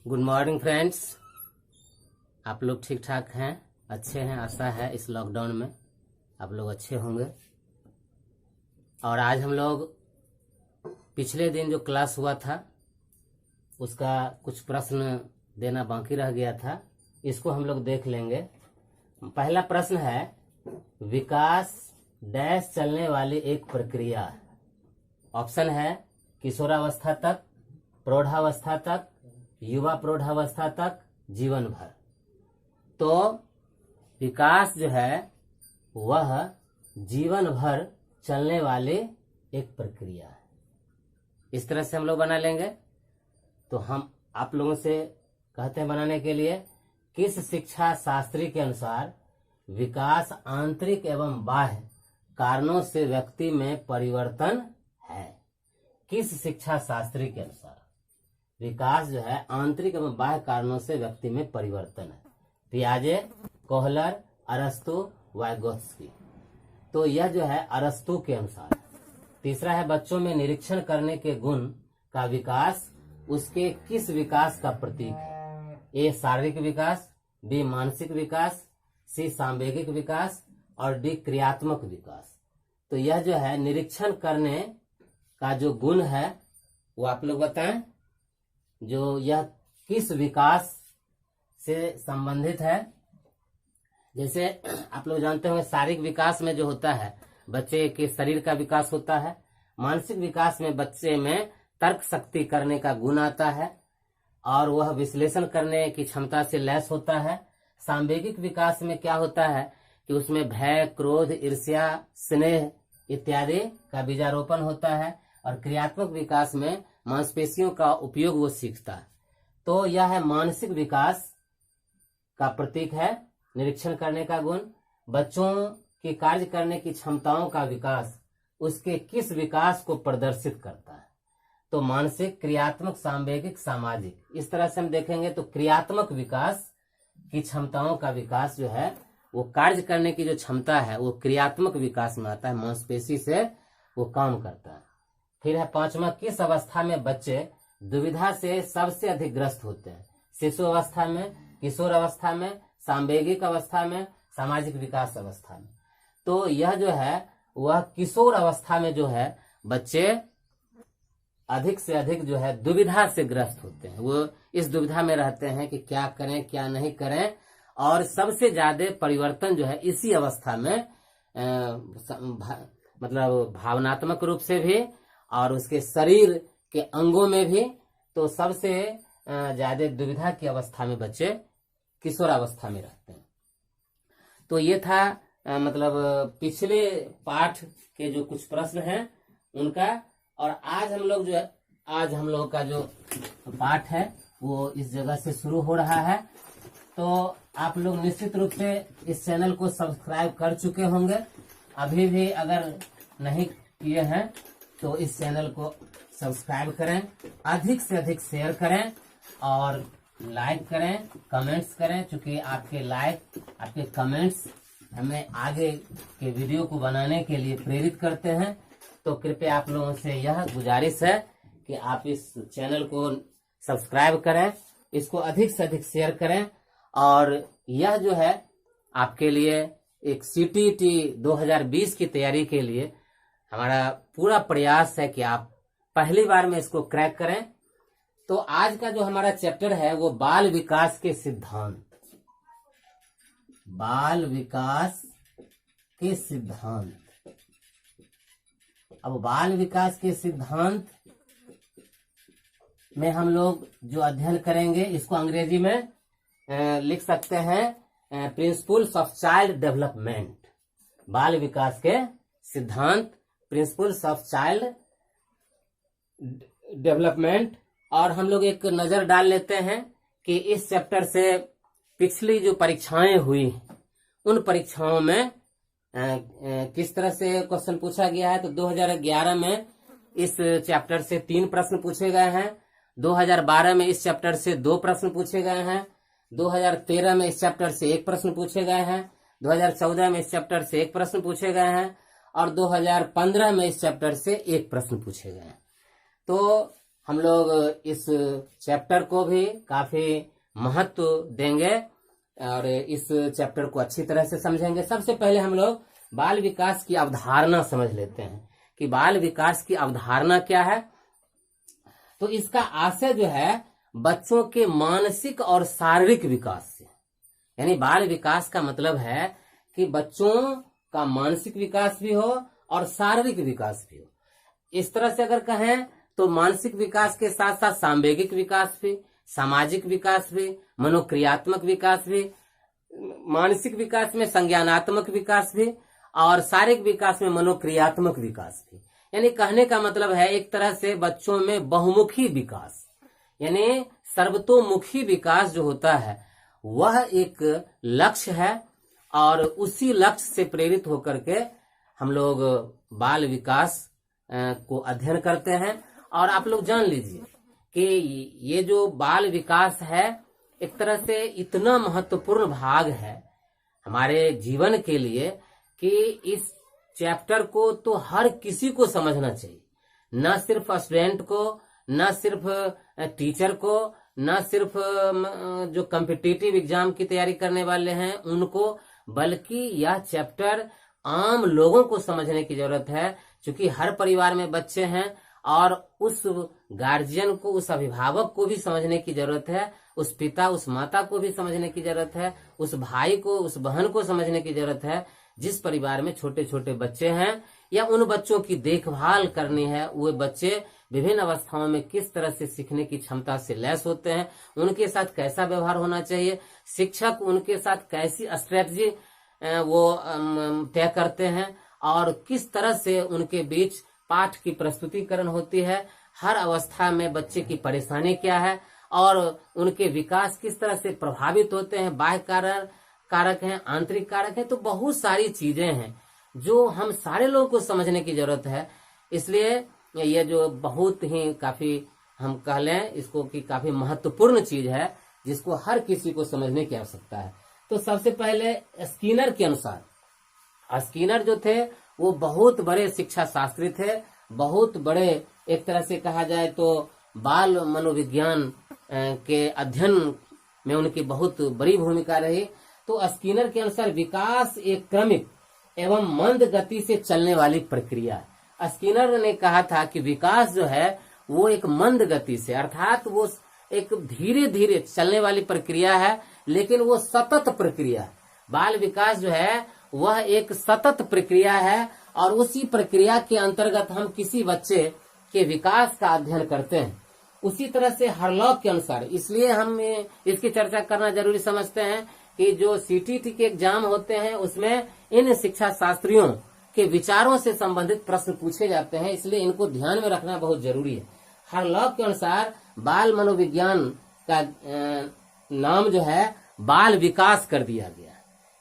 Good morning friends. आप लोग ठीक ठाक हैं, अच्छे हैं। आशा है इस लॉकडाउन में आप लोग अच्छे होंगे। और आज हम लोग पिछले दिन जो क्लास हुआ था उसका कुछ प्रश्न देना बाकी रह गया था, इसको हम लोग देख लेंगे। पहला प्रश्न है, विकास डैश चलने वाली एक प्रक्रिया। ऑप्शन है किशोरावस्था तक, प्रौढ़ावस्था तक, युवा प्रौढ़ावस्था तक, जीवन भर। तो विकास जो है वह जीवन भर चलने वाली एक प्रक्रिया है। इस तरह से हम लोग बना लेंगे। तो हम आप लोगों से कहते हैं बनाने के लिए, किस शिक्षा शास्त्री के अनुसार विकास आंतरिक एवं बाह्य कारणों से व्यक्ति में परिवर्तन है। किस शिक्षा शास्त्री के अनुसार विकास जो है आंतरिक एवं बाह्य कारणों से व्यक्ति में परिवर्तन है। पियाजे, कोहलर, अरस्तु, वाइगोत्स्की। तो यह जो है अरस्तु के अनुसार। तीसरा है, बच्चों में निरीक्षण करने के गुण का विकास उसके किस विकास का प्रतीक है। ए शारीरिक विकास, बी मानसिक विकास, सी सांवेगिक विकास और डी क्रियात्मक विकास। तो यह जो है निरीक्षण करने का जो गुण है वो आप लोग बताएं, जो यह किस विकास से संबंधित है। जैसे आप लोग जानते होंगे शारीरिक विकास में जो होता है बच्चे के शरीर का विकास होता है। मानसिक विकास में बच्चे में तर्क शक्ति करने का गुण आता है और वह विश्लेषण करने की क्षमता से लैस होता है। सांवेगिक विकास में क्या होता है कि उसमें भय, क्रोध, ईर्ष्या, स्नेह इत्यादि का बीजारोपण होता है। और क्रियात्मक विकास में मांसपेशियों का उपयोग वो सीखता है। तो यह है मानसिक विकास का प्रतीक है निरीक्षण करने का गुण। बच्चों की कार्य करने की क्षमताओं का विकास उसके किस विकास को प्रदर्शित करता है। तो मानसिक, क्रियात्मक, सांवेगिक, सामाजिक। इस तरह से हम देखेंगे तो क्रियात्मक विकास की क्षमताओं का विकास जो है वो कार्य करने की जो क्षमता है वो क्रियात्मक विकास में आता है, मांसपेशी से वो काम करता है। फिर है पांचवा, किस अवस्था में बच्चे दुविधा से सबसे अधिक ग्रस्त होते हैं। शिशु अवस्था में, किशोर अवस्था में, सांवेगिक अवस्था में, सामाजिक विकास अवस्था में। तो यह जो है वह किशोर अवस्था में जो है बच्चे अधिक से अधिक जो है दुविधा से ग्रस्त होते हैं। वो इस दुविधा में रहते हैं कि क्या करें क्या नहीं करें। और सबसे ज्यादा परिवर्तन जो है इसी अवस्था में मतलब भावनात्मक रूप से भी और उसके शरीर के अंगों में भी। तो सबसे ज्यादा दुविधा की अवस्था में बच्चे किशोरावस्था में रहते हैं। तो ये था मतलब पिछले पाठ के जो कुछ प्रश्न हैं उनका। और आज हम लोग का जो पाठ है वो इस जगह से शुरू हो रहा है। तो आप लोग निश्चित रूप से इस चैनल को सब्सक्राइब कर चुके होंगे। अभी भी अगर नहीं किए हैं तो इस चैनल को सब्सक्राइब करें, अधिक से अधिक शेयर करें और लाइक करें, कमेंट्स करें। चूंकि आपके लाइक, आपके कमेंट्स हमें आगे के वीडियो को बनाने के लिए प्रेरित करते हैं। तो कृपया आप लोगों से यह गुजारिश है कि आप इस चैनल को सब्सक्राइब करें, इसको अधिक से अधिक शेयर करें। और यह जो है आपके लिए एक CTET 2020 की तैयारी के लिए हमारा पूरा प्रयास है कि आप पहली बार में इसको क्रैक करें। तो आज का जो हमारा चैप्टर है वो बाल विकास के सिद्धांत। बाल विकास के सिद्धांत। अब बाल विकास के सिद्धांत में हम लोग जो अध्ययन करेंगे इसको अंग्रेजी में लिख सकते हैं प्रिंसिपल्स ऑफ चाइल्ड डेवलपमेंट। बाल विकास के सिद्धांत, प्रिंसिपल्स ऑफ चाइल्ड डेवलपमेंट। और हम लोग एक नजर डाल लेते हैं कि इस चैप्टर से पिछली जो परीक्षाएं हुई उन परीक्षाओं में किस तरह से क्वेश्चन पूछा गया है। तो 2011 में इस चैप्टर से 3 प्रश्न पूछे गए हैं। 2012 में इस चैप्टर से 2 प्रश्न पूछे गए हैं। 2013 में इस चैप्टर से 1 प्रश्न पूछे गए हैं। 2014 में इस चैप्टर से 1 प्रश्न पूछे गए हैं और 2015 में इस चैप्टर से 1 प्रश्न पूछे गए हैं। तो हम लोग इस चैप्टर को भी काफी महत्व देंगे और इस चैप्टर को अच्छी तरह से समझेंगे। सबसे पहले हम लोग बाल विकास की अवधारणा समझ लेते हैं कि बाल विकास की अवधारणा क्या है। तो इसका आशय जो है बच्चों के मानसिक और शारीरिक विकास से, यानी बाल विकास का मतलब है कि बच्चों का मानसिक विकास भी हो और शारीरिक विकास भी हो। इस तरह से अगर कहें तो मानसिक विकास के साथ साथ सांवेगिक विकास भी, सामाजिक विकास भी, मनोक्रियात्मक विकास भी, मानसिक विकास में संज्ञानात्मक विकास भी और शारीरिक विकास में मनोक्रियात्मक विकास भी। यानी कहने का मतलब है एक तरह से बच्चों में बहुमुखी विकास, यानी सर्वतोमुखी विकास जो होता है वह एक लक्ष्य है और उसी लक्ष्य से प्रेरित होकर के हम लोग बाल विकास को अध्ययन करते हैं। और आप लोग जान लीजिए कि ये जो बाल विकास है एक तरह से इतना महत्वपूर्ण भाग है हमारे जीवन के लिए कि इस चैप्टर को तो हर किसी को समझना चाहिए, न सिर्फ स्टूडेंट को, न सिर्फ टीचर को, न सिर्फ जो कॉम्पिटिटिव एग्जाम की तैयारी करने वाले हैं उनको, बल्कि यह चैप्टर आम लोगों को समझने की जरूरत है। क्योंकि हर परिवार में बच्चे हैं और उस गार्जियन को, उस अभिभावक को भी समझने की जरूरत है, उस पिता उस माता को भी समझने की जरूरत है, उस भाई को उस बहन को समझने की जरूरत है जिस परिवार में छोटे छोटे बच्चे हैं या उन बच्चों की देखभाल करनी है। वो बच्चे विभिन्न अवस्थाओं में किस तरह से सीखने की क्षमता से लैस होते हैं, उनके साथ कैसा व्यवहार होना चाहिए, शिक्षक उनके साथ कैसी स्ट्रेटजी वो तय करते हैं और किस तरह से उनके बीच पाठ की प्रस्तुतिकरण होती है, हर अवस्था में बच्चे की परेशानी क्या है और उनके विकास किस तरह से प्रभावित होते हैं, बाह्य कारक हैं, आंतरिक कारक हैं। तो बहुत सारी चीजें हैं जो हम सारे लोगों को समझने की जरूरत है। इसलिए ये जो बहुत ही काफी हम कह लें इसको कि काफी महत्वपूर्ण चीज है जिसको हर किसी को समझने की आवश्यकता है। तो सबसे पहले स्किनर के अनुसार, स्किनर जो थे वो बहुत बड़े शिक्षा शास्त्री थे, बहुत बड़े एक तरह से कहा जाए तो बाल मनोविज्ञान के अध्ययन में उनकी बहुत बड़ी भूमिका रही। तो स्किनर के अनुसार विकास एक क्रमिक एवं मंद गति से चलने वाली प्रक्रिया है। स्किनर ने कहा था कि विकास जो है वो एक मंद गति से, अर्थात वो एक धीरे धीरे चलने वाली प्रक्रिया है, लेकिन वो सतत प्रक्रिया है। बाल विकास जो है वह एक सतत प्रक्रिया है और उसी प्रक्रिया के अंतर्गत हम किसी बच्चे के विकास का अध्ययन करते हैं। उसी तरह से हरलॉक के अनुसार, इसलिए हम इसकी चर्चा करना जरूरी समझते हैं कि जो सीटीटी के एग्जाम होते हैं उसमें इन शिक्षा शास्त्रियों के विचारों से संबंधित प्रश्न पूछे जाते हैं, इसलिए इनको ध्यान में रखना बहुत जरूरी है। हरलॉक के अनुसार बाल मनोविज्ञान का नाम जो है बाल विकास कर दिया गया,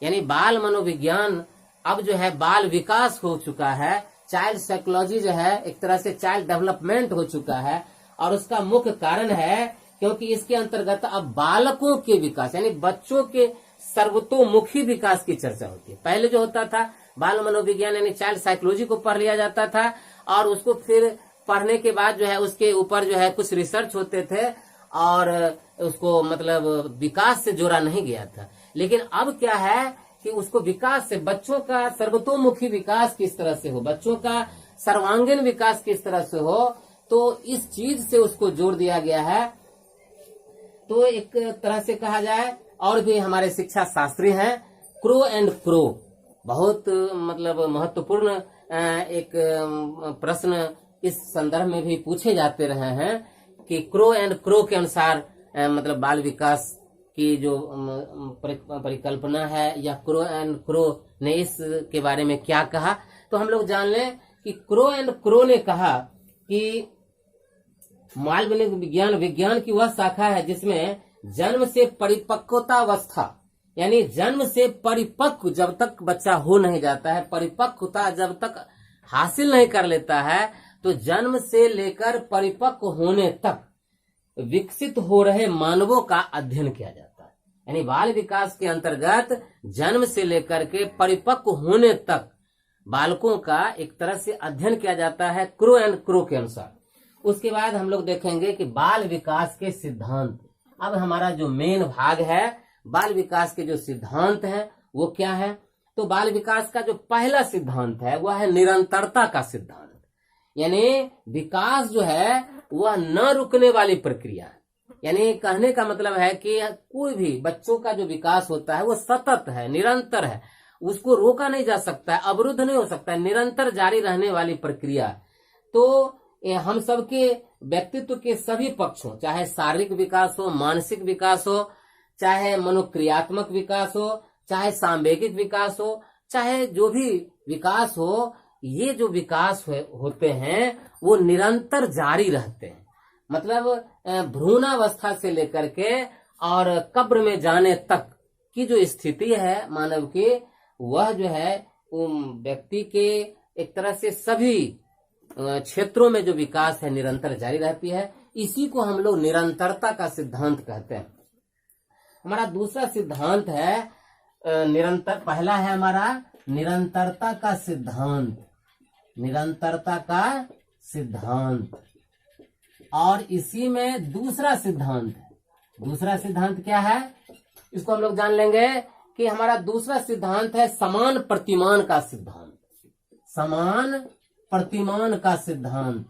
यानी बाल मनोविज्ञान अब जो है बाल विकास हो चुका है। चाइल्ड साइकोलॉजी जो है एक तरह से चाइल्ड डेवलपमेंट हो चुका है और उसका मुख्य कारण है क्योंकि इसके अंतर्गत अब बालकों के विकास यानी बच्चों के सर्वतोमुखी विकास की चर्चा होती है। पहले जो होता था बाल मनोविज्ञान यानी चाइल्ड साइकोलॉजी को पढ़ लिया जाता था और उसको फिर पढ़ने के बाद जो है उसके ऊपर जो है कुछ रिसर्च होते थे और उसको मतलब विकास से जोड़ा नहीं गया था। लेकिन अब क्या है कि उसको विकास से, बच्चों का सर्वतोमुखी विकास किस तरह से हो, बच्चों का सर्वांगीण विकास किस तरह से हो, तो इस चीज से उसको जोड़ दिया गया है। तो एक तरह से कहा जाए और भी हमारे शिक्षा शास्त्री हैं क्रो एंड क्रो, बहुत मतलब महत्वपूर्ण एक प्रश्न इस संदर्भ में भी पूछे जाते रहे हैं कि क्रो एंड क्रो के अनुसार मतलब बाल विकास की जो परिकल्पना है या क्रो एंड क्रो ने इसके बारे में क्या कहा। तो हम लोग जान लें कि क्रो एंड क्रो ने कहा कि बाल विज्ञान की वह शाखा है जिसमें जन्म से परिपक्वतावस्था यानी जन्म से परिपक्व जब तक बच्चा हो नहीं जाता है, परिपक्वता जब तक हासिल नहीं कर लेता है, तो जन्म से लेकर परिपक्व होने तक विकसित हो रहे मानवों का अध्ययन किया जाता है। यानी बाल विकास के अंतर्गत जन्म से लेकर के परिपक्व होने तक बालकों का एक तरह से अध्ययन किया जाता है क्रो एंड क्रो के अनुसार। उसके बाद हम लोग देखेंगे कि बाल विकास के सिद्धांत। अब हमारा जो मेन भाग है बाल विकास के जो सिद्धांत है वो क्या है। तो बाल विकास का जो पहला सिद्धांत है वह है निरंतरता का सिद्धांत। यानी विकास जो है वह न रुकने वाली प्रक्रिया है। यानी कहने का मतलब है कि कोई भी बच्चों का जो विकास होता है वो सतत है, निरंतर है, उसको रोका नहीं जा सकता है, अवरुद्ध नहीं हो सकता है, निरंतर जारी रहने वाली प्रक्रिया। तो हम सबके व्यक्तित्व के सभी पक्षों, चाहे शारीरिक विकास हो, मानसिक विकास हो, चाहे मनोक्रियात्मक विकास हो, चाहे सांवेगिक विकास हो, चाहे जो भी विकास हो, ये जो विकास होते हैं वो निरंतर जारी रहते हैं। मतलब भ्रूणावस्था से लेकर के और कब्र में जाने तक की जो स्थिति है मानव की, वह जो है व्यक्ति के एक तरह से सभी क्षेत्रों में जो विकास है निरंतर जारी रहती है। इसी को हम लोग निरंतरता का सिद्धांत कहते हैं। हमारा दूसरा सिद्धांत है निरंतर, पहला है हमारा निरंतरता का सिद्धांत, निरंतरता का सिद्धांत। और इसी में दूसरा सिद्धांत है। दूसरा सिद्धांत क्या है इसको हम लोग जान लेंगे कि हमारा दूसरा सिद्धांत है समान प्रतिमान का सिद्धांत। समान प्रतिमान का सिद्धांत,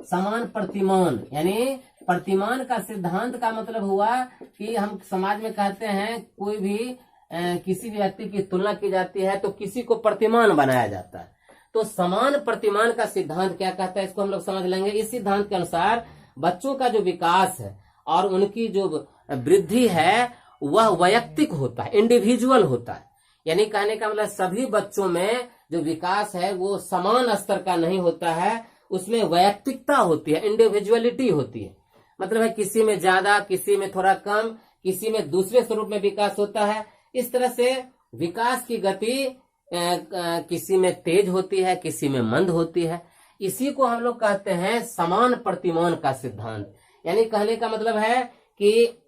समान प्रतिमान यानी प्रतिमान का सिद्धांत का मतलब हुआ कि हम समाज में कहते हैं कोई भी किसी भी व्यक्ति की तुलना की जाती है तो किसी को प्रतिमान बनाया जाता है। तो समान प्रतिमान का सिद्धांत क्या कहता है इसको हम लोग समझ लेंगे। इस सिद्धांत के अनुसार बच्चों का जो विकास है और उनकी जो वृद्धि है वह वैयक्तिक होता है, इंडिविजुअल होता है। यानी कहने का मतलब सभी बच्चों में जो विकास है वो समान स्तर का नहीं होता है, उसमें वैयक्तिकता होती है, इंडिविजुअलिटी होती है। मतलब है किसी में ज्यादा, किसी में थोड़ा कम, किसी में दूसरे स्वरूप में विकास होता है। इस तरह से विकास की गति किसी में तेज होती है, किसी में मंद होती है। इसी को हम लोग कहते हैं समान प्रतिमान का सिद्धांत। यानी कहने का मतलब है कि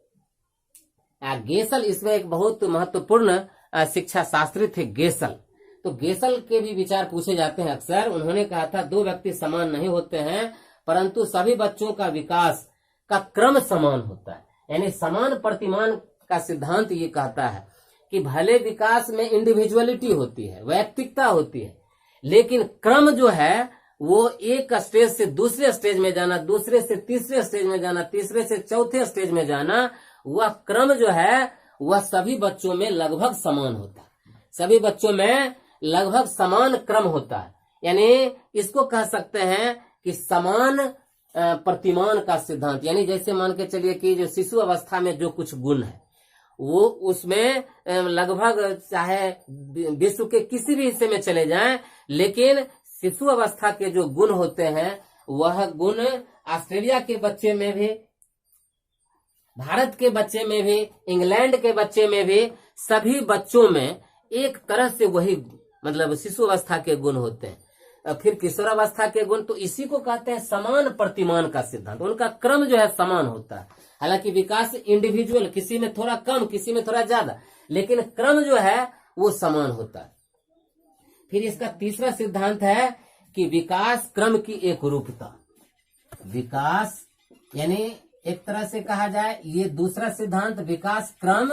गेसल इसमें एक बहुत महत्वपूर्ण शिक्षा शास्त्री थे गेसल। तो गेसल के भी विचार पूछे जाते हैं अक्सर। उन्होंने कहा था दो व्यक्ति समान नहीं होते हैं परंतु सभी बच्चों का विकास का क्रम समान होता है। यानी समान प्रतिमान का सिद्धांत ये कहता है कि भले विकास में इंडिविजुअलिटी होती है, वैयक्तिकता होती है, लेकिन क्रम जो है वो एक स्टेज से दूसरे स्टेज में जाना, दूसरे से तीसरे स्टेज में जाना, तीसरे से चौथे स्टेज में जाना, वह क्रम जो है वह सभी बच्चों में लगभग समान होता है। सभी बच्चों में लगभग समान क्रम होता है। यानी इसको कह सकते हैं कि समान प्रतिमान का सिद्धांत। यानी जैसे मान के चलिए कि जो शिशु अवस्था में जो कुछ गुण है वो उसमें लगभग चाहे विश्व के किसी भी हिस्से में चले जाएं, लेकिन शिशु अवस्था के जो गुण होते हैं वह गुण ऑस्ट्रेलिया के बच्चे में भी, भारत के बच्चे में भी, इंग्लैंड के बच्चे में भी, सभी बच्चों में एक तरह से वही मतलब शिशु अवस्था के गुण होते हैं। फिर किशोरावस्था के गुण, तो इसी को कहते हैं समान प्रतिमान का सिद्धांत। उनका क्रम जो है समान होता है। हालांकि विकास इंडिविजुअल, किसी में थोड़ा कम, किसी में थोड़ा ज्यादा, लेकिन क्रम जो है वो समान होता है। फिर इसका तीसरा सिद्धांत है कि विकास क्रम की एक रूपता। विकास यानी एक तरह से कहा जाए ये दूसरा सिद्धांत विकास क्रम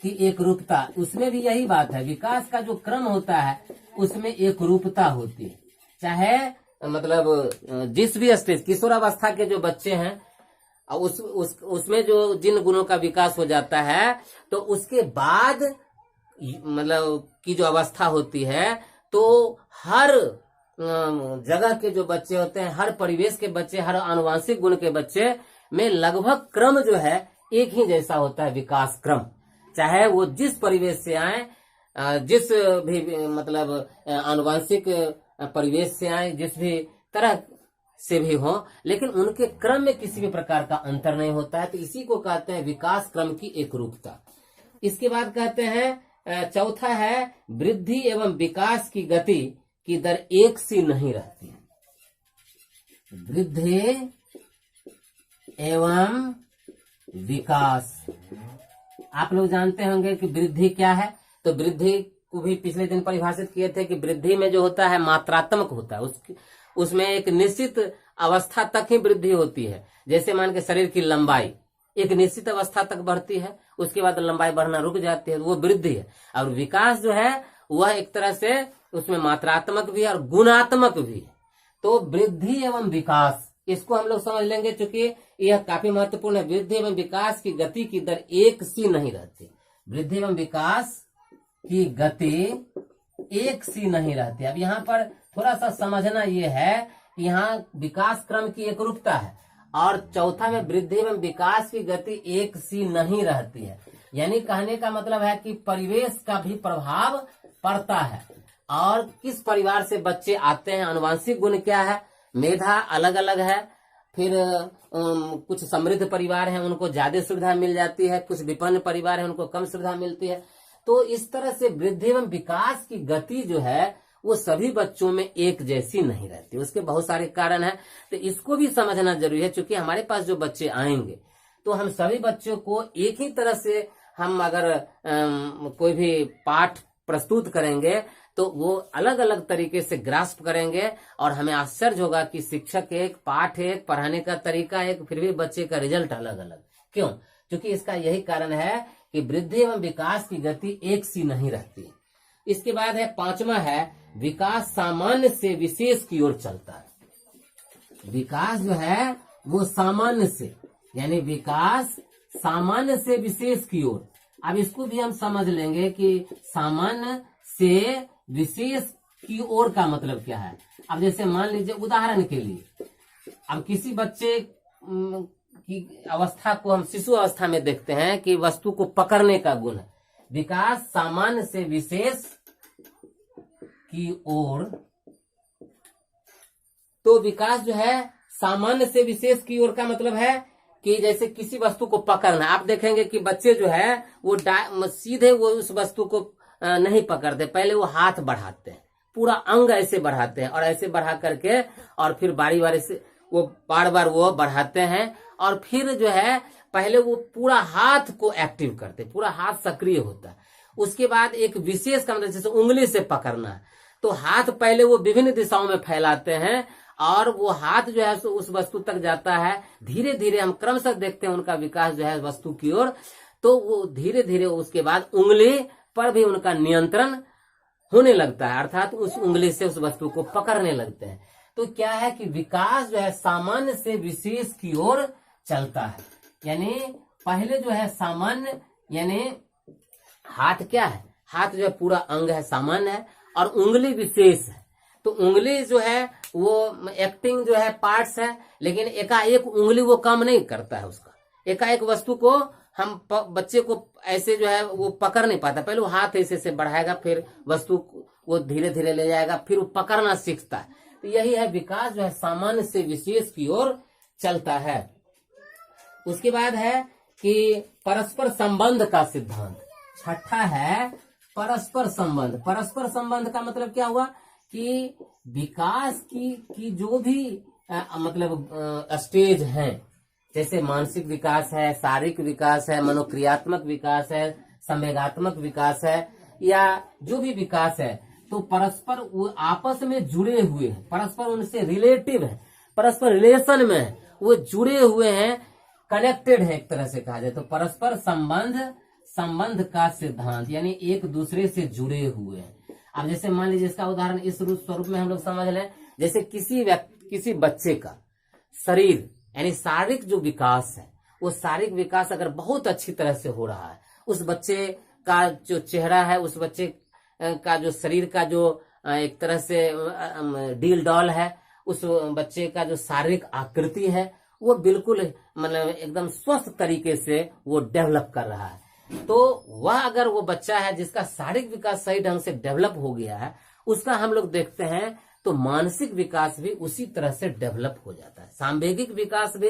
की एक रूपता। उसमें भी यही बात है, विकास का जो क्रम होता है उसमें एक रूपता होती है। चाहे मतलब जिस भी स्टेज, किशोरावस्था के जो बच्चे हैं उसमें जो जिन गुणों का विकास हो जाता है तो उसके बाद मतलब की जो अवस्था होती है तो हर जगह के जो बच्चे होते हैं, हर परिवेश के बच्चे, हर आनुवांशिक गुण के बच्चे में लगभग क्रम जो है एक ही जैसा होता है, विकास क्रम। चाहे वो जिस परिवेश से आए, जिस भी मतलब आनुवांशिक परिवेश से आए, जिस भी तरह से भी हो, लेकिन उनके क्रम में किसी भी प्रकार का अंतर नहीं होता है। तो इसी को कहते हैं विकास क्रम की एक रूपता। इसके बाद कहते हैं चौथा है वृद्धि एवं विकास की गति की दर एक सी नहीं रहती है। वृद्धि एवं विकास, आप लोग जानते होंगे कि वृद्धि क्या है। तो वृद्धि को भी पिछले दिन परिभाषित किए थे कि वृद्धि में जो होता है मात्रात्मक होता है, उसमें एक निश्चित अवस्था तक ही वृद्धि होती है। जैसे मान के शरीर की लंबाई एक निश्चित अवस्था तक बढ़ती है, उसके बाद लंबाई बढ़ना रुक जाती है, वो वृद्धि है। और विकास जो है वह एक तरह से उसमें मात्रात्मक भी है और गुणात्मक भी है। तो वृद्धि एवं विकास इसको हम लोग समझ लेंगे, क्योंकि यह काफी महत्वपूर्ण है। वृद्धि एवं विकास की गति की दर एक सी नहीं रहती। वृद्धि एवं विकास की गति एक सी नहीं रहती। अब यहाँ पर थोड़ा सा समझना यह है कि यहाँ विकास क्रम की एक रूपता है और चौथा में वृद्धि एवं विकास की गति एक सी नहीं रहती है। यानी कहने का मतलब है कि परिवेश का भी प्रभाव पड़ता है और किस परिवार से बच्चे आते हैं, आनुवंशिक गुण क्या है, मेधा अलग अलग है। फिर कुछ समृद्ध परिवार हैं उनको ज्यादा सुविधा मिल जाती है, कुछ विपन्न परिवार है उनको कम सुविधा मिलती है। तो इस तरह से वृद्धि एवं विकास की गति जो है वो सभी बच्चों में एक जैसी नहीं रहती, उसके बहुत सारे कारण हैं। तो इसको भी समझना जरूरी है, क्योंकि हमारे पास जो बच्चे आएंगे तो हम सभी बच्चों को एक ही तरह से हम अगर कोई भी पाठ प्रस्तुत करेंगे तो वो अलग अलग तरीके से ग्रास्प करेंगे और हमें आश्चर्य होगा कि शिक्षक एक, पाठ एक, पढ़ाने का तरीका एक, फिर भी बच्चे का रिजल्ट अलग अलग। क्यों? क्योंकि इसका यही कारण है कि वृद्धि एवं विकास की गति एक सी नहीं रहती। इसके बाद है पांचवा है विकास सामान्य से विशेष की ओर चलता है। विकास जो है वो सामान्य से, यानी विकास सामान्य से विशेष की ओर। अब इसको भी हम समझ लेंगे कि सामान्य से विशेष की ओर का मतलब क्या है। अब जैसे मान लीजिए उदाहरण के लिए, अब किसी बच्चे की अवस्था को हम शिशु अवस्था में देखते हैं कि वस्तु को पकड़ने का गुण है। विकास सामान्य से विशेष की ओर, तो विकास जो है सामान्य से विशेष की ओर का मतलब है कि जैसे किसी वस्तु को पकड़ना, आप देखेंगे कि बच्चे जो है वो सीधे वो उस वस्तु को नहीं पकड़ते, पहले वो हाथ बढ़ाते हैं, पूरा अंग ऐसे बढ़ाते हैं और ऐसे बढ़ा करके और फिर बारी बारी से वो बार बार वो बढ़ाते हैं और फिर जो है पहले वो पूरा हाथ को एक्टिव करते, पूरा हाथ सक्रिय होता है। उसके बाद एक विशेष काम जैसे उंगली से पकड़ना है, तो हाथ पहले वो विभिन्न दिशाओं में फैलाते हैं और वो हाथ जो है उस वस्तु तक जाता है। धीरे धीरे हम क्रमशः देखते हैं उनका विकास जो है वस्तु की ओर, तो वो धीरे धीरे उसके बाद उंगली पर भी उनका नियंत्रण होने लगता है, अर्थात उस उंगली से उस वस्तु को पकड़ने लगते हैं। तो क्या है कि विकास जो है सामान्य से विशेष की ओर चलता है। यानी पहले जो है सामान्य, यानी हाथ क्या है, हाथ जो है पूरा अंग है, सामान्य है, और उंगली विशेष है। तो उंगली जो है वो एक्टिंग जो है पार्ट्स है, लेकिन एकाएक उंगली वो काम नहीं करता है उसका। एकाएक वस्तु को हम बच्चे को ऐसे जो है वो पकड़ नहीं पाता, पहले वो हाथ ऐसे से बढ़ाएगा, फिर वस्तु वो धीरे धीरे ले जाएगा, फिर वो पकड़ना सीखता है। तो यही है विकास जो है सामान्य से विशेष की ओर चलता है। उसके बाद है कि परस्पर संबंध का सिद्धांत। छठा है परस्पर संबंध। परस्पर संबंध का मतलब क्या हुआ कि विकास की जो भी मतलब स्टेज हैं, जैसे मानसिक विकास है, शारीरिक विकास है, मनोक्रियात्मक विकास है, संवेगात्मक विकास है, या जो भी विकास है, तो परस्पर वो आपस में जुड़े हुए हैं, परस्पर उनसे रिलेटिव है, परस्पर रिलेशन में है, वो जुड़े हुए हैं, कनेक्टेड है एक तरह से कहा जाए। तो परस्पर संबंध का सिद्धांत, यानी एक दूसरे से जुड़े हुए हैं। अब जैसे मान लीजिए इसका उदाहरण इस स्वरूप में हम लोग समझ लें, जैसे किसी बच्चे का शरीर यानी शारीरिक जो विकास है, वो शारीरिक विकास अगर बहुत अच्छी तरह से हो रहा है, उस बच्चे का जो चेहरा है, उस बच्चे का जो शरीर का जो एक तरह से डील डॉल है, उस बच्चे का जो शारीरिक आकृति है वो बिल्कुल मतलब एकदम स्वस्थ तरीके से वो डेवलप कर रहा है, तो वह अगर वो बच्चा है जिसका शारीरिक विकास सही ढंग से डेवलप हो गया है, उसका हम लोग देखते हैं तो मानसिक विकास भी उसी तरह से डेवलप हो जाता है, सांवेगिक विकास भी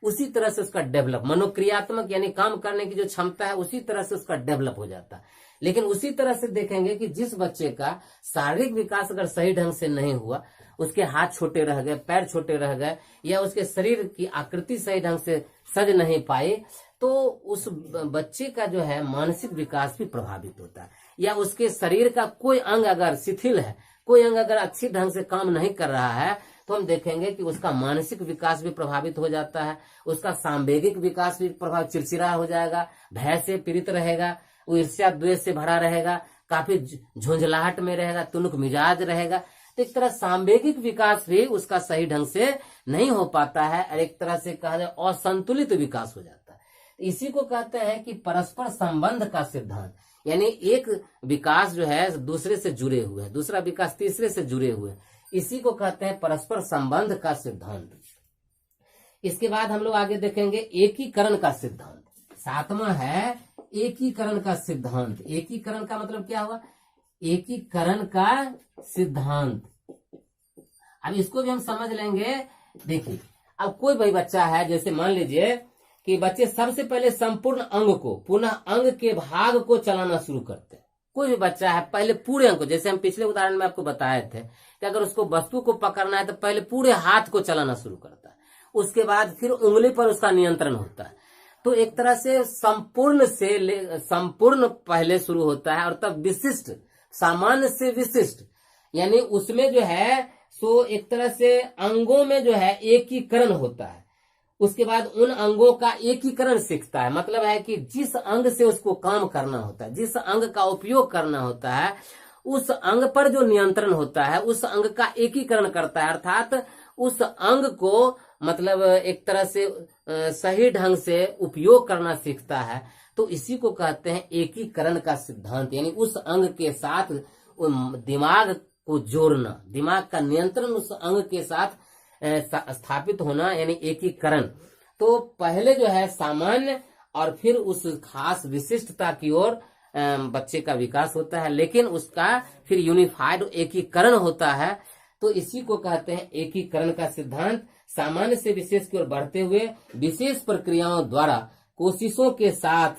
उसी तरह से उसका डेवलप, मनोक्रियात्मक यानी काम करने की जो क्षमता है उसी तरह से उसका डेवलप हो जाता है। लेकिन उसी तरह से देखेंगे कि जिस बच्चे का शारीरिक विकास अगर सही ढंग से नहीं हुआ, उसके हाथ छोटे रह गए, पैर छोटे रह गए, या उसके शरीर की आकृति सही ढंग से सज नहीं पाई, तो उस बच्चे का जो है मानसिक विकास भी प्रभावित होता है। या उसके शरीर का कोई अंग अगर शिथिल है, कोई अंग अगर अच्छी ढंग से काम नहीं कर रहा है, तो हम देखेंगे कि उसका मानसिक विकास भी प्रभावित हो जाता है, उसका सांवेगिक विकास भी प्रभावित, चिड़चिड़ा हो जाएगा, भय से पीड़ित रहेगा, वो ईर्ष्या द्वेष से भरा रहेगा, काफी झुंझलाहट में रहेगा, तुनुक मिजाज रहेगा। तो एक तरह सांवेगिक विकास भी उसका सही ढंग से नहीं हो पाता है और एक तरह से कहा जाए असंतुलित विकास हो जाता है। इसी को कहते हैं कि परस्पर संबंध का सिद्धांत, यानी एक विकास जो है दूसरे से जुड़े हुए हैं, दूसरा विकास तीसरे से जुड़े हुए हैं, इसी को कहते हैं परस्पर संबंध का सिद्धांत। इसके बाद हम लोग आगे देखेंगे एकीकरण का सिद्धांत। 7वां है एकीकरण का सिद्धांत। एकीकरण का मतलब क्या हुआ? एकीकरण का सिद्धांत। अब इसको भी हम समझ लेंगे। देखिए, अब कोई भाई बच्चा है, जैसे मान लीजिए कि बच्चे सबसे पहले संपूर्ण अंग को, पुनः अंग के भाग को चलाना शुरू करते हैं। कोई भी बच्चा है पहले पूरे अंग को, जैसे हम पिछले उदाहरण में आपको बताए थे कि अगर उसको वस्तु को पकड़ना है तो पहले पूरे हाथ को चलाना शुरू करता है, उसके बाद फिर उंगली पर उसका नियंत्रण होता है। तो एक तरह से संपूर्ण पहले शुरू होता है और तब विशिष्ट, सामान्य से विशिष्ट, यानी उसमें जो है सो एक तरह से अंगों में जो है एकीकरण होता है। उसके बाद उन अंगों का एकीकरण सीखता है, मतलब है कि जिस अंग से उसको काम करना होता है, जिस अंग का उपयोग करना होता है, उस अंग पर जो नियंत्रण होता है उस अंग का एकीकरण करता है, अर्थात उस अंग को मतलब एक तरह से सही ढंग से उपयोग करना सीखता है। तो इसी को कहते हैं एकीकरण का सिद्धांत, यानी उस अंग के साथ दिमाग को जोड़ना, दिमाग का नियंत्रण उस अंग के साथ स्थापित होना, यानी एकीकरण। तो पहले जो है सामान्य और फिर उस खास विशिष्टता की ओर बच्चे का विकास होता है, लेकिन उसका फिर यूनिफाइड एकीकरण होता है। तो इसी को कहते हैं एकीकरण का सिद्धांत। सामान्य से विशेष की ओर बढ़ते हुए विशेष प्रक्रियाओं द्वारा कोशिशों के साथ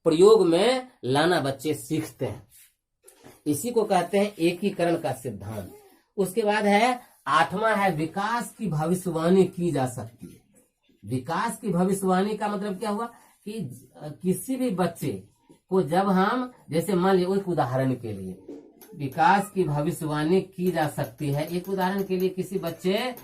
प्रयोग में लाना बच्चे सीखते हैं, इसी को कहते हैं एकीकरण का सिद्धांत। उसके बाद है 8वां है विकास की भविष्यवाणी की जा सकती है। विकास की भविष्यवाणी का मतलब क्या हुआ कि किसी भी बच्चे को जब हम, जैसे मान लीजिए एक उदाहरण के लिए विकास की भविष्यवाणी की जा सकती है। एक उदाहरण के लिए किसी बच्चे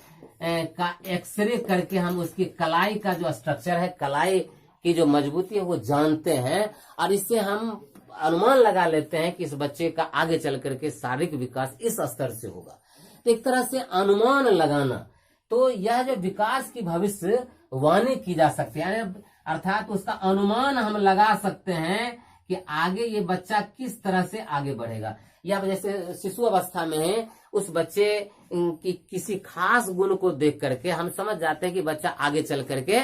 का एक्सरे करके हम उसकी कलाई का जो स्ट्रक्चर है, कलाई की जो मजबूती है वो जानते हैं और इससे हम अनुमान लगा लेते हैं कि इस बच्चे का आगे चल करके शारीरिक विकास इस स्तर से होगा। तो एक तरह से अनुमान लगाना, तो यह जो विकास की भविष्यवाणी की जा सकती है, अर्थात उसका अनुमान हम लगा सकते हैं कि आगे ये बच्चा किस तरह से आगे बढ़ेगा। या जैसे शिशु अवस्था में है, उस बच्चे की किसी खास गुण को देख करके हम समझ जाते हैं कि बच्चा आगे चल करके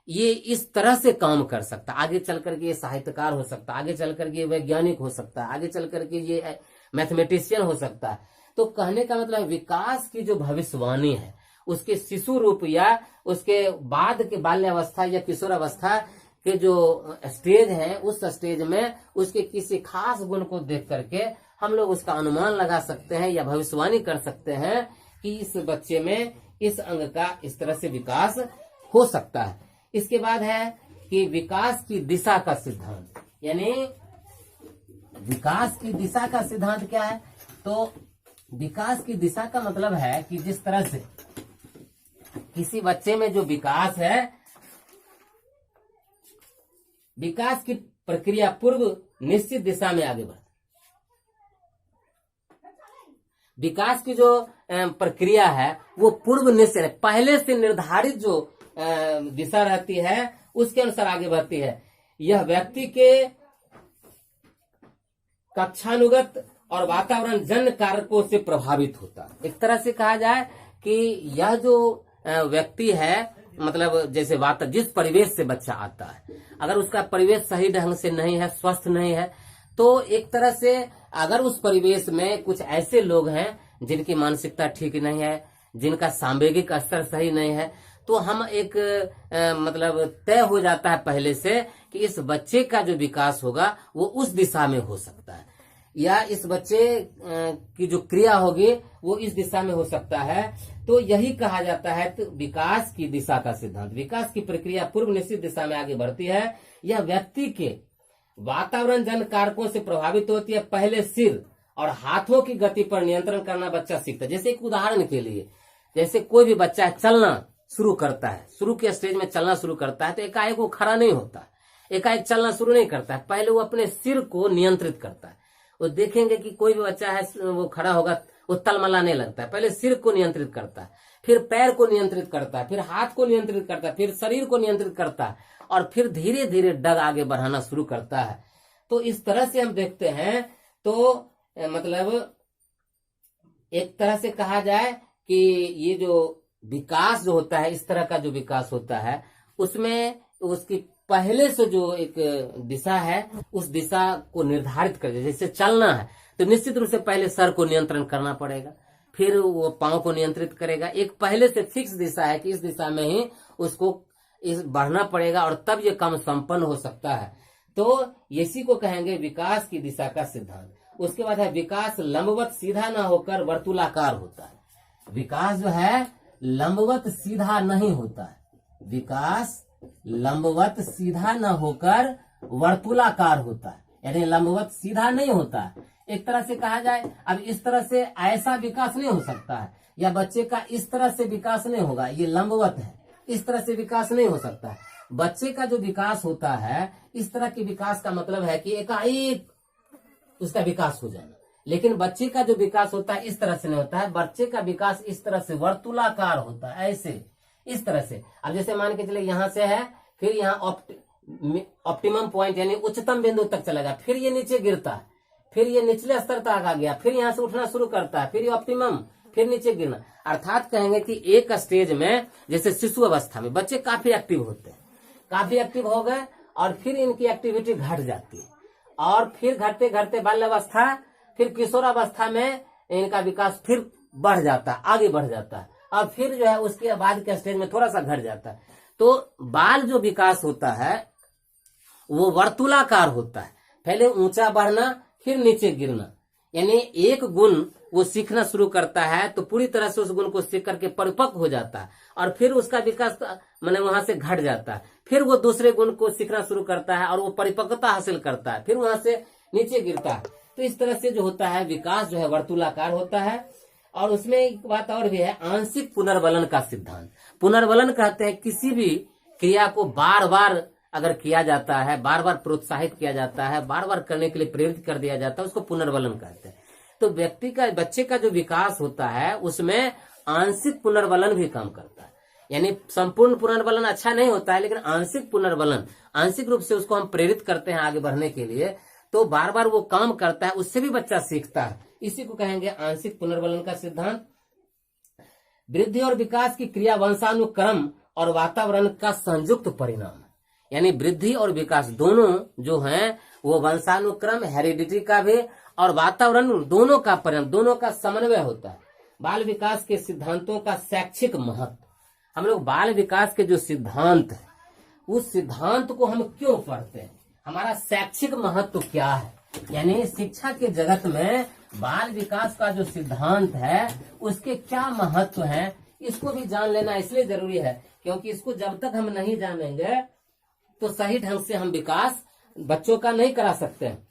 ये इस तरह से काम कर सकता है, आगे चल करके ये साहित्यकार हो सकता है, आगे चल करके ये वैज्ञानिक हो सकता है, आगे चल करके ये मैथमेटिशियन हो सकता है। तो कहने का मतलब विकास की जो भविष्यवाणी है उसके शिशु रूप या उसके बाद के बाल्यावस्था या किशोर अवस्था के जो स्टेज है, उस स्टेज में उसके किसी खास गुण को देख करके हम लोग उसका अनुमान लगा सकते हैं या भविष्यवाणी कर सकते हैं कि इस बच्चे में इस अंग का इस तरह से विकास हो सकता है। इसके बाद है कि विकास की दिशा का सिद्धांत, यानी विकास की दिशा का सिद्धांत क्या है? तो विकास की दिशा का मतलब है कि जिस तरह से किसी बच्चे में जो विकास है, विकास की प्रक्रिया पूर्व निश्चित दिशा में आगे बढ़ती। विकास की जो प्रक्रिया है वो पूर्व निश्चित है, पहले से निर्धारित जो दिशा रहती है उसके अनुसार आगे बढ़ती है। यह व्यक्ति के कक्षानुगत और वातावरण जन्य कारकों से प्रभावित होता है। एक तरह से कहा जाए कि यह जो व्यक्ति है, मतलब जैसे जिस परिवेश से बच्चा आता है, अगर उसका परिवेश सही ढंग से नहीं है, स्वस्थ नहीं है, तो एक तरह से अगर उस परिवेश में कुछ ऐसे लोग हैं जिनकी मानसिकता ठीक नहीं है, जिनका सांवेगिक स्तर सही नहीं है, तो हम एक मतलब तय हो जाता है पहले से कि इस बच्चे का जो विकास होगा वो उस दिशा में हो सकता है, या इस बच्चे की जो क्रिया होगी वो इस दिशा में हो सकता है। तो यही कहा जाता है तो विकास की दिशा का सिद्धांत। विकास की प्रक्रिया पूर्व निश्चित दिशा में आगे बढ़ती है। यह व्यक्ति के वातावरण जन्य कारकों से प्रभावित होती है। पहले सिर और हाथों की गति पर नियंत्रण करना बच्चा सीखता है। जैसे एक उदाहरण के लिए, जैसे कोई भी बच्चा चलना शुरू करता है, शुरू के स्टेज में चलना शुरू करता है, तो एकाएक वो खड़ा नहीं होता, एकाएक चलना शुरू नहीं करता है, पहले वो अपने सिर को नियंत्रित करता है। वो देखेंगे कि कोई भी बच्चा है वो खड़ा होगा, वो तलमलाने लगता है, पहले सिर को नियंत्रित करता है, फिर पैर को नियंत्रित करता है, फिर हाथ को नियंत्रित करता है, फिर शरीर को नियंत्रित करता है, और फिर धीरे धीरे डग आगे बढ़ाना शुरू करता है। तो इस तरह से हम देखते हैं, तो मतलब एक तरह से कहा जाए कि ये जो विकास जो होता है, इस तरह का जो विकास होता है, उसमें उसकी पहले से जो एक दिशा है, उस दिशा को निर्धारित कर, जैसे चलना है तो निश्चित रूप से पहले सर को नियंत्रण करना पड़ेगा, फिर वो पांव को नियंत्रित करेगा। एक पहले से फिक्स दिशा है कि इस दिशा में ही उसको बढ़ना पड़ेगा, और तब ये काम संपन्न हो सकता है। तो इसी को कहेंगे विकास की दिशा का सिद्धांत। उसके बाद है विकास लंबवत सीधा न होकर वर्तुलाकार होता है। विकास जो है लंबवत सीधा नहीं होता है, विकास लंबवत सीधा न होकर वर्तुलाकार होता है, यानी लंबवत सीधा नहीं होता है। एक तरह से कहा जाए, अब इस तरह से ऐसा विकास नहीं हो सकता है, या बच्चे का इस तरह से विकास नहीं होगा, ये लंबवत है, इस तरह से विकास नहीं हो सकता है। बच्चे का जो विकास होता है, इस तरह के विकास का मतलब है कि एकाएक उसका विकास हो जाना, लेकिन बच्चे का जो विकास होता है इस तरह से नहीं होता है। बच्चे का विकास इस तरह से वर्तुलाकार होता है, ऐसे इस तरह से। अब जैसे मान के चले यहां से है, फिर यहाँ ऑप्टिमम पॉइंट यानी उच्चतम बिंदु तक चलेगा, फिर ये नीचे गिरता है, फिर ये निचले स्तर तक आ गया, फिर यहाँ से उठना शुरू करता है, फिर ये ऑप्टिमम, फिर नीचे गिरना। अर्थात कहेंगे कि एक स्टेज में, जैसे शिशु अवस्था में बच्चे काफी एक्टिव होते हैं, काफी एक्टिव हो गए, और फिर इनकी एक्टिविटी घट जाती है, और फिर घटते घटते बाल्यावस्था, फिर किशोरावस्था में इनका विकास फिर बढ़ जाता है, आगे बढ़ जाता है, और फिर जो है उसके बाद के स्टेज में थोड़ा सा घट जाता है। तो बाल जो विकास होता है वो वर्तुलाकार होता है, पहले ऊंचा बढ़ना, फिर नीचे गिरना, यानी एक गुण वो सीखना शुरू करता है तो पूरी तरह से उस गुण को सीख करके परिपक्व हो जाता है, और फिर उसका विकास माने वहां से घट जाता है, फिर वो दूसरे गुण को सीखना शुरू करता है और वो परिपक्वता हासिल करता है, फिर वहां से नीचे गिरता है। तो इस तरह से जो होता है विकास जो है वर्तुलाकार होता है। और उसमें एक बात और भी है, आंशिक पुनर्बलन का सिद्धांत। पुनर्बलन कहते हैं किसी भी क्रिया को बार बार अगर किया जाता है, बार बार प्रोत्साहित किया जाता है, बार बार करने के लिए प्रेरित कर दिया जाता है, उसको पुनर्बलन कहते हैं। तो व्यक्ति का, बच्चे का जो विकास होता है उसमें आंशिक पुनर्बलन भी काम करता है, यानी संपूर्ण पुनर्बलन अच्छा नहीं होता है, लेकिन आंशिक पुनर्बलन, आंशिक रूप से उसको हम प्रेरित करते हैं आगे बढ़ने के लिए, तो बार बार वो काम करता है, उससे भी बच्चा सीखता है। इसी को कहेंगे आंशिक पुनर्बलन का सिद्धांत। वृद्धि और विकास की क्रिया वंशानुक्रम और वातावरण का संयुक्त परिणाम है, यानी वृद्धि और विकास दोनों जो हैं वो वंशानुक्रम, हेरिडिटी का भी और वातावरण, दोनों का परिणाम, दोनों का समन्वय होता है। बाल विकास के सिद्धांतों का शैक्षिक महत्व, हम लोग बाल विकास के जो सिद्धांत है उस सिद्धांत को हम क्यों पढ़ते हैं, हमारा शैक्षिक महत्व क्या है, यानी शिक्षा के जगत में बाल विकास का जो सिद्धांत है उसके क्या महत्व है, इसको भी जान लेना इसलिए जरूरी है क्योंकि इसको जब तक हम नहीं जानेंगे तो सही ढंग से हम विकास बच्चों का नहीं करा सकते हैं।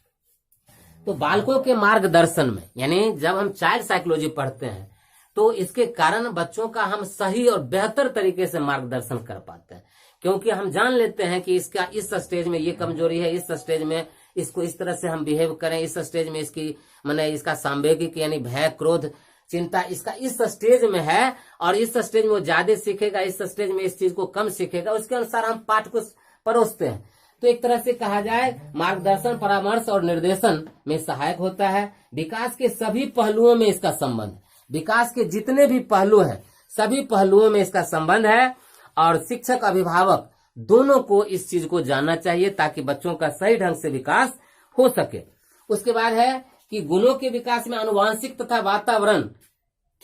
तो बालकों के मार्गदर्शन में, यानी जब हम चाइल्ड साइकोलॉजी पढ़ते हैं तो इसके कारण बच्चों का हम सही और बेहतर तरीके से मार्गदर्शन कर पाते हैं, क्योंकि हम जान लेते हैं कि इसका इस स्टेज में ये कमजोरी है, इस स्टेज में इसको इस तरह से हम बिहेव करें, इस स्टेज में इसकी माने इसका सांवेगिक यानी भय, क्रोध, चिंता इसका इस स्टेज में है, और इस स्टेज में वो ज्यादा सीखेगा, इस स्टेज में इस चीज को कम सीखेगा, उसके अनुसार हम पाठ को परोसते हैं। तो एक तरह से कहा जाए मार्गदर्शन, परामर्श और निर्देशन में सहायक होता है। विकास के सभी पहलुओं में इसका संबंध, विकास के जितने भी पहलू हैं सभी पहलुओं में इसका संबंध है, और शिक्षक अभिभावक दोनों को इस चीज को जानना चाहिए ताकि बच्चों का सही ढंग से विकास हो सके। उसके बाद है कि गुणों के विकास में आनुवांशिक तथा वातावरण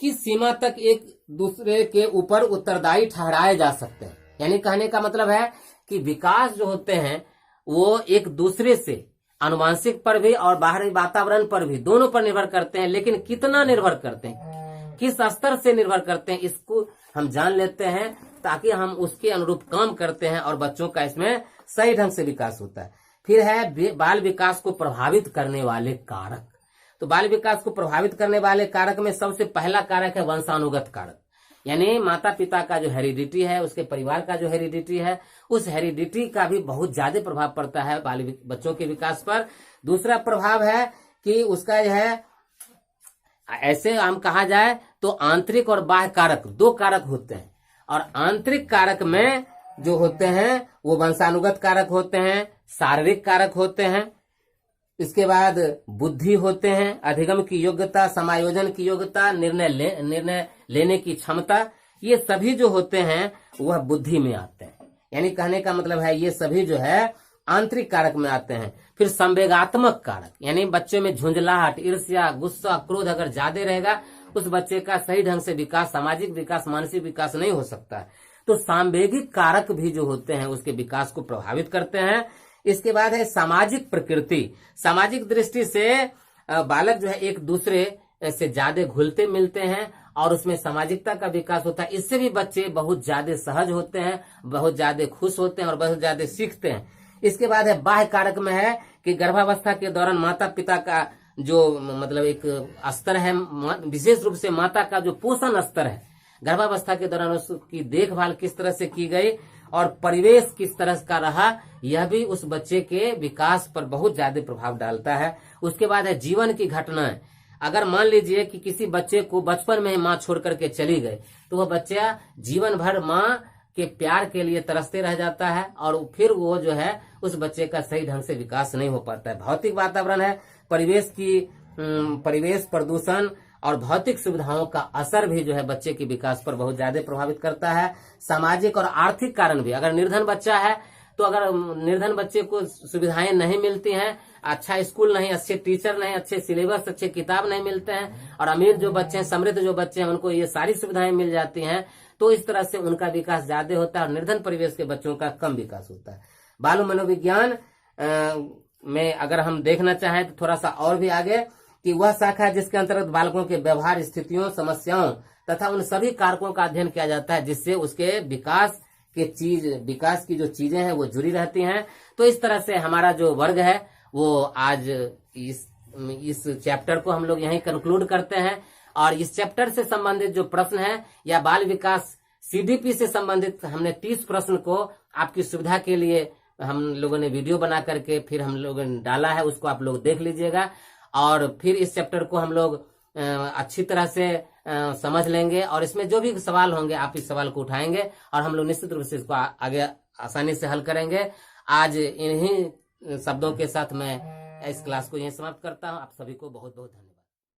की सीमा तक एक दूसरे के ऊपर उत्तरदायी ठहराए जा सकते हैं, यानी कहने का मतलब है कि विकास जो होते हैं वो एक दूसरे से आनुवांशिक पर भी और बाहरी वातावरण पर भी, दोनों पर निर्भर करते हैं, लेकिन कितना निर्भर करते हैं, किस स्तर से निर्भर करते हैं, इसको हम जान लेते हैं ताकि हम उसके अनुरूप काम करते हैं और बच्चों का इसमें सही ढंग से विकास होता है। फिर है बाल विकास को प्रभावित करने वाले कारक। तो बाल विकास को प्रभावित करने वाले कारक में सबसे पहला कारक है वंशानुगत कारक, यानी माता पिता का जो हेरिडिटी है, उसके परिवार का जो हेरिडिटी है, उस हेरिडिटी का भी बहुत ज्यादा प्रभाव पड़ता है बच्चों के विकास पर। दूसरा प्रभाव है कि उसका जो है, ऐसे हम कहा जाए तो आंतरिक और बाह्य कारक 2 कारक होते हैं, और आंतरिक कारक में जो होते हैं वो वंशानुगत कारक होते हैं, शारीरिक कारक होते हैं, इसके बाद बुद्धि होते हैं, अधिगम की योग्यता, समायोजन की योग्यता, निर्णय लेने की क्षमता, ये सभी जो होते हैं वह बुद्धि में आते हैं। यानी कहने का मतलब है ये सभी जो है आंतरिक कारक में आते हैं। फिर संवेगात्मक कारक, यानी बच्चों में झुंझलाहट, ईर्ष्या, गुस्सा, क्रोध अगर ज्यादा रहेगा, उस बच्चे का सही ढंग से विकास, सामाजिक विकास, मानसिक विकास नहीं हो सकता है। तो सांवेगिक कारक भी जो होते हैं उसके विकास को प्रभावित करते हैं। इसके बाद है सामाजिक प्रकृति। सामाजिक दृष्टि से बालक जो है एक दूसरे से ज्यादा घुलते मिलते हैं और उसमें सामाजिकता का विकास होता है। इससे भी बच्चे बहुत ज्यादा सहज होते हैं, बहुत ज्यादा खुश होते हैं और बहुत ज्यादा सीखते हैं। इसके बाद है बाह्य कारक में है कि गर्भावस्था के दौरान माता पिता का जो मतलब एक स्तर है, विशेष रूप से माता का जो पोषण स्तर है, गर्भावस्था के दौरान उसकी देखभाल किस तरह से की गई और परिवेश किस तरह का रहा, यह भी उस बच्चे के विकास पर बहुत ज्यादा प्रभाव डालता है। उसके बाद है जीवन की घटनाएं। अगर मान लीजिए कि किसी बच्चे को बचपन में ही माँ छोड़ करके चली गई, तो वह बच्चा जीवन भर माँ के प्यार के लिए तरसते रह जाता है और फिर वो जो है उस बच्चे का सही ढंग से विकास नहीं हो पाता है। भौतिक वातावरण है, परिवेश प्रदूषण और भौतिक सुविधाओं का असर भी जो है बच्चे के विकास पर बहुत ज्यादा प्रभावित करता है। सामाजिक और आर्थिक कारण भी, अगर निर्धन बच्चा है तो अगर निर्धन बच्चे को सुविधाएं नहीं मिलती हैं, अच्छा स्कूल नहीं, अच्छे टीचर नहीं, अच्छे सिलेबस, अच्छे किताब नहीं मिलते हैं, और अमीर जो बच्चे हैं, समृद्ध जो बच्चे हैं, उनको ये सारी सुविधाएं मिल जाती हैं, तो इस तरह से उनका विकास ज्यादा होता है और निर्धन परिवेश के बच्चों का कम विकास होता है। बाल मनोविज्ञान में अगर हम देखना चाहें तो थोड़ा सा और भी आगे, कि वह शाखा जिसके अंतर्गत बालकों के व्यवहार, स्थितियों, समस्याओं तथा उन सभी कारकों का अध्ययन किया जाता है जिससे उसके विकास की जो चीजें हैं वो जुड़ी रहती हैं। तो इस तरह से हमारा जो वर्ग है वो आज इस चैप्टर को हम लोग यहीं कंक्लूड करते हैं। और इस चैप्टर से संबंधित जो प्रश्न है या बाल विकास सीडीपी से संबंधित हमने 30 प्रश्न को आपकी सुविधा के लिए हम लोगों ने वीडियो बना करके फिर हम लोगों ने डाला है, उसको आप लोग देख लीजिएगा। और फिर इस चैप्टर को हम लोग अच्छी तरह से समझ लेंगे और इसमें जो भी सवाल होंगे आप इस सवाल को उठाएंगे और हम लोग निश्चित रूप से इसको आगे आसानी से हल करेंगे। आज इन्हीं शब्दों के साथ मैं इस क्लास को यहीं समाप्त करता हूं। आप सभी को बहुत बहुत धन्यवाद।